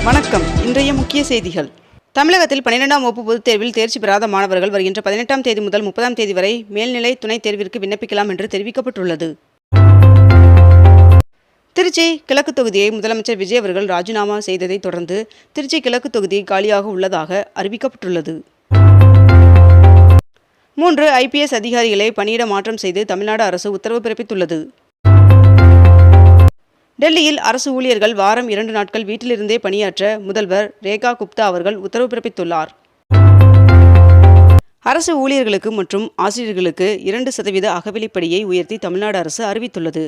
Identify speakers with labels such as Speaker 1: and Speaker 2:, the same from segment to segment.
Speaker 1: வணக்கம். இன்றைய முக்கிய செய்திகள். தமிழகத்தில் 12ஆம் வகுப்பு பொதுத் தேர்வில் தேர்ச்சி பெறாத மாணவர்கள் வருகின்ற 18ஆம் தேதி முதல் 30ஆம் தேதி வரை மேல்நிலை துணைத் தேர்விற்கு விண்ணப்பிக்கலாம் என்று தெரிவிக்கப்பட்டுள்ளது. திருச்சி கிழக்கு தொகுதியை முதலமைச்சர் விஜய் அவர்கள் ராஜினாமா செய்ததை தொடர்ந்து திருச்சி கிழக்கு தொகுதி காலியாக உள்ளதாக அறிவிக்கப்பட்டுள்ளது. 3 IPS அதிகாரிகளை பணியிட மாற்றம் செய்து தமிழ்நாடு அரசு உத்தரவு பிறப்பித்துள்ளது. டெல்லியில் அரசு ஊழியர்கள் வாரம் 2 நாட்கள் வீட்டிலிருந்தே பணியாற்ற முதல்வர் ரேகா குப்தா அவர்கள் உத்தரவு பிறப்பித்துள்ளார். அரசு ஊழியர்களுக்கு மற்றும் ஆசிரியர்களுக்கு 2% அகவிலைப்படியை உயர்த்தி தமிழ்நாடு அரசு அறிவித்துள்ளது.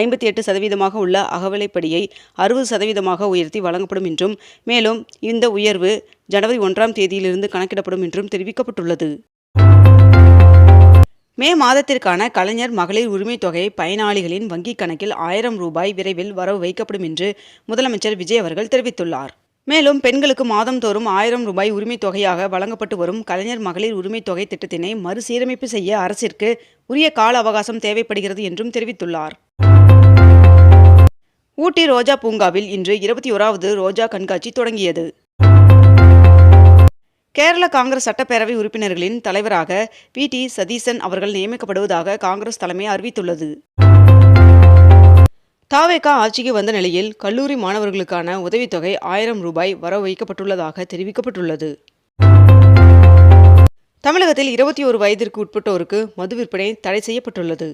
Speaker 1: 58% உள்ள அகவிலைப்படியை 60% உயர்த்தி வழங்கப்படும் என்றும், மேலும் இந்த உயர்வு ஜனவரி 1ஆம் தேதியிலிருந்து கணக்கிடப்படும் என்றும் தெரிவிக்கப்பட்டுள்ளது. மே மாதத்திற்கான கலைஞர் மகளிர் உரிமை தொகை பயனாளிகளின் வங்கிக் கணக்கில் 1000 ரூபாய் விரைவில் வரவு வைக்கப்படும் என்று முதலமைச்சர் விஜய் அவர்கள் தெரிவித்துள்ளார். மேலும் பெண்களுக்கு மாதந்தோறும் 1000 ரூபாய் உரிமை தொகையாக வழங்கப்பட்டு வரும் கலைஞர் மகளிர் உரிமை தொகை திட்டத்தினை மறுசீரமைப்பு செய்ய அரசிற்கு உரிய கால அவகாசம் தேவைப்படுகிறது என்றும் தெரிவித்துள்ளார். ஊட்டி ரோஜா பூங்காவில் இன்று 21வது ரோஜா கண்காட்சி தொடங்கியது. கேரள காங்கிரஸ் சட்டப்பேரவை உறுப்பினர்களின் தலைவராக VT சதீசன் அவர்கள் நியமிக்கப்படுவதாக காங்கிரஸ் தலைமை அறிவித்துள்ளது. தவேக ஆட்சிக்கு வந்த நிலையில் கல்லூரி மாணவர்களுக்கான உதவித்தொகை 1000 ரூபாய் வரவு வைக்கப்பட்டுள்ளதாக தெரிவிக்கப்பட்டுள்ளது. தமிழகத்தில் 21 வயதிற்கு உட்பட்டோருக்கு மது விற்பனை தடை செய்யப்பட்டுள்ளது.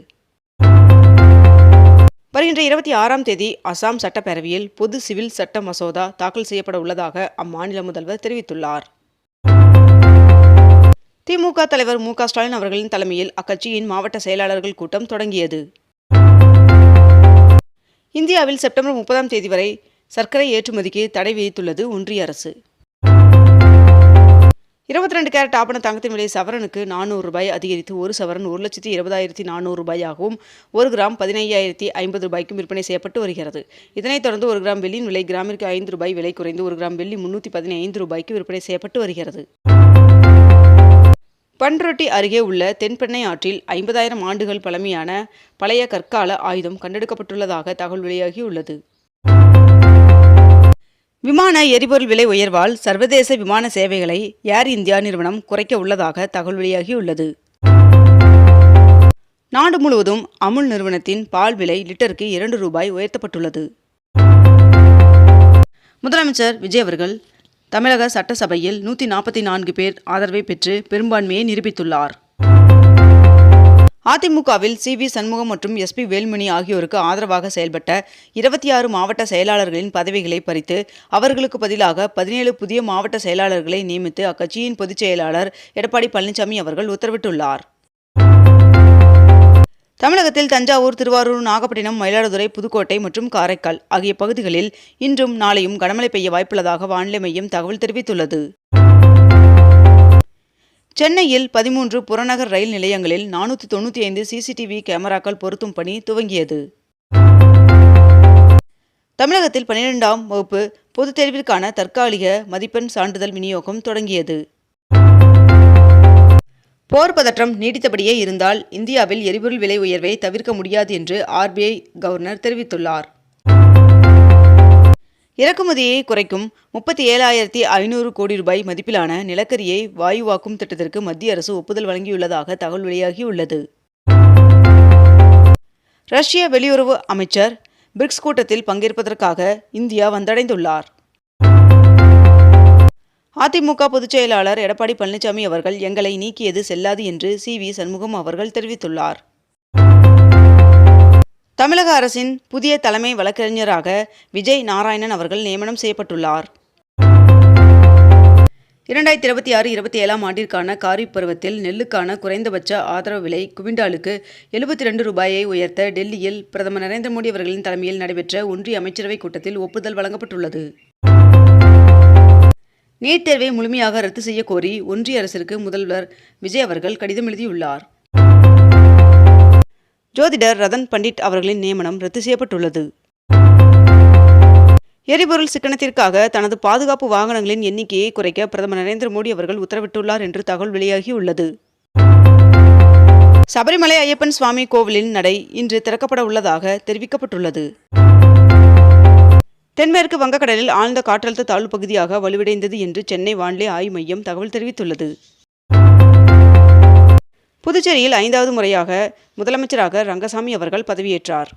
Speaker 1: வருகின்ற 26ஆம் தேதி அசாம் சட்டப்பேரவையில் பொது சிவில் சட்ட மசோதா தாக்கல் செய்யப்பட உள்ளதாக அம்மாநில முதல்வர் தெரிவித்துள்ளார். திமுக தலைவர் மு.க. ஸ்டாலின் அவர்களின் தலைமையில் அக்கட்சியின் மாவட்ட செயலாளர்கள் கூட்டம் தொடங்கியது. இந்தியாவில் செப்டம்பர் 30ஆம் தேதி வரை சர்க்கரை ஏற்றுமதிக்கு தடை விதித்துள்ளது ஒன்றிய அரசு. 22 கேரட் ஆபண தங்கத்தின் விலை சவரனுக்கு 400 ரூபாய் அதிகரித்து 1 சவரன் 1,20,400 ரூபாயாகவும் 1 கிராம் 15,050 ரூபாய்க்கும் விற்பனை செய்யப்பட்டு வருகிறது. இதனைத் தொடர்ந்து 1 கிராம் வெள்ளியின் விலை கிராமிற்கு 5 ரூபாய் விலை குறைந்து 1 கிராம் வெள்ளி 315 ரூபாய்க்கு விற்பனை செய்யப்பட்டு வருகிறது. பண்ருட்டி அருகே உள்ள தென்பெண்ணை ஆற்றில் 50,000 ஆண்டுகள் பழமையான பழைய கற்கால ஆயுதம் கண்டெடுக்கப்பட்டுள்ளதாக தகவல் வெளியாகியுள்ளது. விமான எரிபொருள் விலை உயர்வால் சர்வதேச விமான சேவைகளை ஏர் இந்தியா நிறுவனம் குறைக்க உள்ளதாக தகவல் வெளியாகியுள்ளது. நாடு முழுவதும் அமுல் நிறுவனத்தின் பால் விலை லிட்டருக்கு 2 ரூபாய் உயர்த்தப்பட்டுள்ளது. முதலமைச்சர் விஜய் அவர்கள் தமிழக சட்டசபையில் 144 பேர் ஆதரவை பெற்று பெரும்பான்மையை நிரூபித்துள்ளார். அதிமுகவில் CV சண்முகம் மற்றும் SP வேல்மணி ஆகியோருக்கு ஆதரவாக செயல்பட்ட 26 மாவட்ட செயலாளர்களின் பதவிகளை பறித்து அவர்களுக்கு பதிலாக 17 புதிய மாவட்ட செயலாளர்களை நியமித்து அக்கட்சியின் பொதுச் செயலாளர் எடப்பாடி பழனிசாமி அவர்கள் உத்தரவிட்டுள்ளார். தமிழகத்தில் தஞ்சாவூர், திருவாரூர், நாகப்பட்டினம், மயிலாடுதுறை, புதுக்கோட்டை மற்றும் காரைக்கால் ஆகிய பகுதிகளில் இன்றும் நாளையும் கனமழை பெய்ய வாய்ப்புள்ளதாக வானிலை மையம் தகவல் தெரிவித்துள்ளது. சென்னையில் 13 புறநகர் ரயில் நிலையங்களில் 495 CCTV கேமராக்கள் பொருத்தும் பணி துவங்கியது. தமிழகத்தில் 12ஆம் வகுப்பு பொதுத் தேர்விற்கான தற்காலிக மதிப்பெண் சான்றிதழ் விநியோகம் தொடங்கியது. போர் பதற்றம் நீடித்தபடியே இருந்தால் இந்தியாவில் எரிபொருள் விலை உயர்வை தவிர்க்க முடியாது என்று RBI கவர்னர் தெரிவித்துள்ளார். இறக்குமதியை குறைக்கும் 37,500 கோடி ரூபாய் மதிப்பிலான நிலக்கரியை வாயுவாக்கும் திட்டத்திற்கு மத்திய அரசு ஒப்புதல் வழங்கியுள்ளதாக தகவல் வெளியாகியுள்ளது. ரஷ்ய வெளியுறவு அமைச்சர் பிரிக்ஸ் கூட்டத்தில் பங்கேற்பதற்காக இந்தியா வந்தடைந்துள்ளார். அதிமுக பொதுச் செயலாளர் எடப்பாடி பழனிசாமி அவர்கள் எங்களை நீக்கியது செல்லாது என்று CV சண்முகம் அவர்கள் தெரிவித்துள்ளார். தமிழக அரசின் புதிய தலைமை வழக்கறிஞராக விஜய் நாராயணன் அவர்கள் நியமனம் செய்யப்பட்டுள்ளார். 2026-27ஆம் ஆண்டிற்கான காரிஃப் பருவத்தில் நெல்லுக்கான குறைந்தபட்ச ஆதரவு விலை குவிண்டாலுக்கு 72 ரூபாயை உயர்த்த டெல்லியில் பிரதமர் நரேந்திர மோடி அவர்களின் தலைமையில் நடைபெற்ற ஒன்றிய அமைச்சரவை கூட்டத்தில் ஒப்புதல் வழங்கப்பட்டுள்ளது. நீட் தேர்வை முழுமையாக ரத்து செய்ய கோரி ஒன்றிய அரசிற்கு முதல்வர் விஜய் அவர்கள் கடிதம் எழுதியுள்ளார். ஜோதிடர் ரதன் பண்டிட் அவர்களின் நியமனம் ரத்து செய்யப்பட்டுள்ளது. எரிபொருள் சிக்கனத்திற்காக தனது பாதுகாப்பு வாகனங்களின் எண்ணிக்கையை குறைக்க பிரதமர் நரேந்திர மோடி அவர்கள் உத்தரவிட்டுள்ளார் என்று தகவல் வெளியாகியுள்ளது. சபரிமலை ஐயப்பன் சுவாமி கோவிலின் நடை இன்று திறக்கப்பட உள்ளதாக தெரிவிக்கப்பட்டுள்ளது. தென்மேற்கு வங்கக்கடலில் ஆழ்ந்த காற்றழுத்த தாழ்வு பகுதியாக வலுவடைந்தது என்று சென்னை வானிலை ஆய்வு மையம் தகவல் தெரிவித்துள்ளது. புதுச்சேரியில் 5வது முறையாக முதலமைச்சராக ரங்கசாமி அவர்கள் பதவியேற்றார்.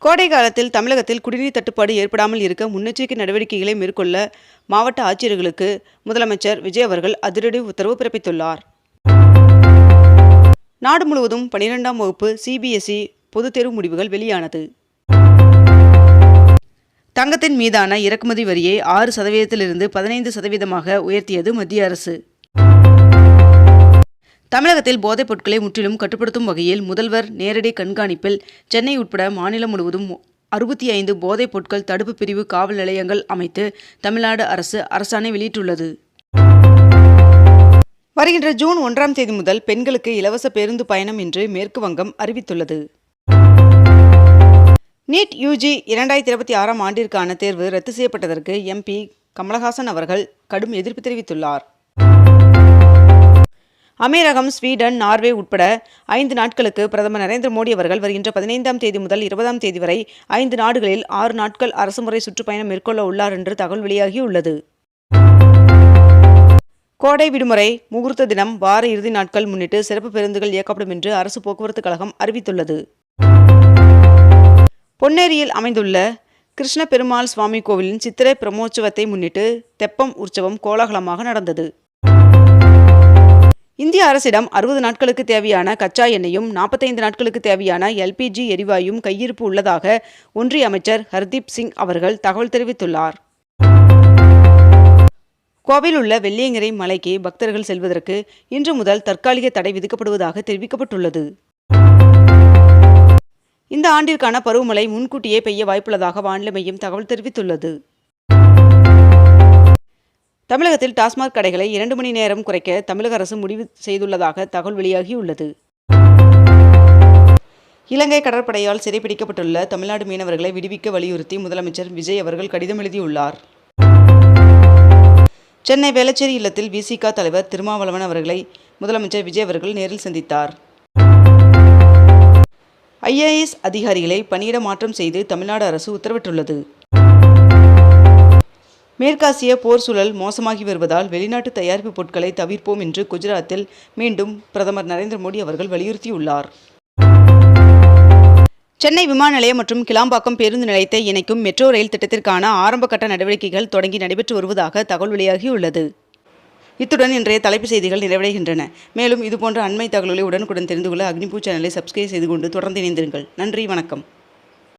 Speaker 1: கோடை காலத்தில் தமிழகத்தில் குடிநீர் தட்டுப்பாடு ஏற்படாமல் இருக்க முன்னெச்சரிக்கை நடவடிக்கைகளை மேற்கொள்ள மாவட்ட ஆட்சியர்களுக்கு முதலமைச்சர் விஜய் அவர்கள் அதிரடி உத்தரவு பிறப்பித்துள்ளார். நாடு முழுவதும் 12ஆம் வகுப்பு CBSE பொதுத் தேர்வு முடிவுகள் வெளியானது. தங்கத்தின் மீதான இறக்குமதி வரியை 6%லிருந்து 15% உயர்த்தியது மத்திய அரசு. தமிழகத்தில் போதைப் பொருட்களை முற்றிலும் கட்டுப்படுத்தும் வகையில் முதல்வர் நேரடி கண்காணிப்பில் சென்னை உட்பட மாநிலம் முழுவதும் 65 போதைப் பொருட்கள் தடுப்பு பிரிவு காவல் நிலையங்கள் அமைத்து தமிழ்நாடு அரசு அரசாணை வெளியிட்டுள்ளது. வருகின்ற ஜூன் 1ஆம் தேதி முதல் பெண்களுக்கு இலவச பேருந்து பயணம் என்று மேற்கு வங்கம் அறிவித்துள்ளது. நீட் UG 2026ஆம் ஆண்டிற்கான தேர்வு ரத்து செய்யப்பட்டதற்கு MP கமலஹாசன் அவர்கள் கடும் எதிர்ப்பு தெரிவித்துள்ளார். அமீரகம், ஸ்வீடன், நார்வே உட்பட 5 நாட்களுக்கு பிரதமர் நரேந்திர மோடி அவர்கள் வருகின்ற 15ஆம் தேதி முதல் 20ஆம் தேதி வரை 5 நாடுகளில் 6 நாட்கள் அரசுமுறை சுற்றுப்பயணம் மேற்கொள்ள உள்ளார் என்று தகவல் வெளியாகியுள்ளது. கோடை விடுமுறை, முகூர்த்த தினம், வார இறுதி நாட்கள் முன்னிட்டு சிறப்பு பேருந்துகள் இயக்கப்படும் என்று அரசு போக்குவரத்து கழகம் அறிவித்துள்ளது. பொன்னேரியில் அமைந்துள்ள கிருஷ்ண பெருமாள் சுவாமி கோவிலின் சித்திரை பிரம்மோற்சவத்தை முன்னிட்டு தெப்பம் உற்சவம் கோலாகலமாக நடந்தது. இந்திய அரசிடம் 60 நாட்களுக்கு தேவையான கச்சா எண்ணெயும் 45 நாட்களுக்கு தேவையான LPG எரிவாயும் கையிருப்பு உள்ளதாக ஒன்றிய அமைச்சர் ஹர்தீப் சிங் அவர்கள் தகவல் தெரிவித்துள்ளார். கோவையில் உள்ள வெள்ளியங்கிரி மலைக்கு பக்தர்கள் செல்வதற்கு இன்று முதல் தற்காலிக தடை விதிக்கப்படுவதாக தெரிவிக்கப்பட்டுள்ளது. இந்த ஆண்டிற்கான பருவமழை முன்கூட்டியே பெய்ய வாய்ப்புள்ளதாக வானிலை மையம் தகவல் தெரிவித்துள்ளது. தமிழகத்தில் டாஸ்மாக் கடைகளை 2 மணி நேரம் குறைக்க தமிழக அரசு முடிவு செய்துள்ளதாக தகவல் வெளியாகியுள்ளது. இலங்கை கடற்படையால் சிறைப்பிடிக்கப்பட்டுள்ள தமிழ்நாடு மீனவர்களை விடுவிக்க வலியுறுத்தி முதலமைச்சர் விஜய் அவர்கள் கடிதம் எழுதியுள்ளார். சென்னை வேளச்சேரி இல்லத்தில் VCK தலைவர் திருமாவளவன் அவர்களை முதலமைச்சர் விஜய் அவர்கள் நேரில் சந்தித்தார். IAS அதிகாரிகளை பணியிட மாற்றம் செய்து தமிழ்நாடு அரசு உத்தரவிட்டுள்ளது. மேற்காசிய போர் சூழல் மோசமாகி வருவதால் வெளிநாட்டு தயாரிப்பு பொருட்களை தவிர்ப்போம் என்று குஜராத்தில் மீண்டும் பிரதமர் நரேந்திர மோடி அவர்கள் வலியுறுத்தியுள்ளார். சென்னை விமான நிலையம் மற்றும் கிளாம்பாக்கம் பேருந்து நிலையத்தை இணைக்கும் மெட்ரோ ரயில் திட்டத்திற்கான ஆரம்ப கட்ட நடவடிக்கைகள் தொடங்கி நடைபெற்று வருவதாக தகவல் வெளியாகியுள்ளது. இத்துடன் இன்றைய தலைப்புச் செய்திகள் நிறைவடைகின்றன. மேலும் இதுபோன்ற அண்மை தகவல்களை உடனுக்குடன் தெரிந்து கொள்ள அக்னிபூ சேனலை சப்ஸ்கிரைப் செய்து கொண்டு தொடர்ந்து இணைந்திருங்கள். நன்றி, வணக்கம்.